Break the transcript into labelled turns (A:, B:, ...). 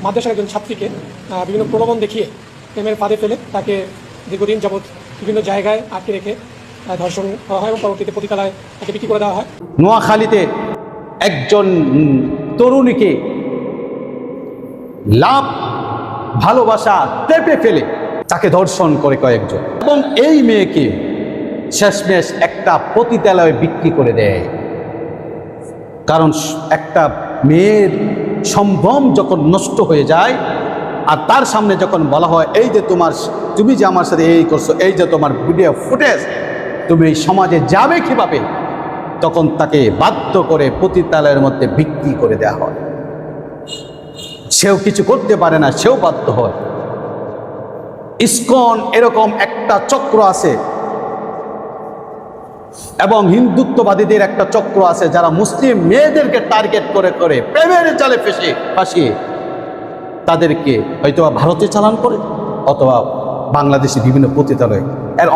A: মাদ্রাসার একজন ছাত্রীকে বিভিন্ন প্রলোভন দেখিয়ে প্রেমের ফাঁদে ফেলে তাকে দীর্ঘদিন যাবৎ বিভিন্ন জায়গায় আটকে রেখে ধর্ষণ করা হয় এবং পরবর্তীতে পতিতালয়ে তাকে বিক্রি করে দেওয়া হয়।
B: নোয়াখালীতে একজন তরুণীকে লাভ ভালোবাসা টেপে ফেলে তাকে ধর্ষণ করে কয়েকজন, এবং এই মেয়েকে শেষমেশ একটা পতিতালয়ে বিক্রি করে দেয়। কারণ একটা মেয়ের সম্ভ্রম যখন নষ্ট হয়ে যায় আর তার সামনে যখন বলা হয় এই যে তুমি যে আমার সাথে এই করছো, এই যে তোমার ভিডিও ফুটেজ, তুমি এই সমাজে যাবে কিভাবে, তখন তাকে বাধ্য করে পতিতালয়ের মধ্যে বিক্রি করে দেওয়া হয়। সেও কিছু করতে পারে না, সেও বাধ্য হয়। ইসকন এরকম একটা চক্র আছে এবং হিন্দুত্ববাদীদের একটা চক্র আছে যারা মুসলিম মেয়েদেরকে টার্গেট করে করে প্রেমের জালে ফাঁসিয়ে তাদেরকে হয়তো ভারতে চালান করে অথবা বাংলাদেশে বিভিন্ন পতিতালয়ে এর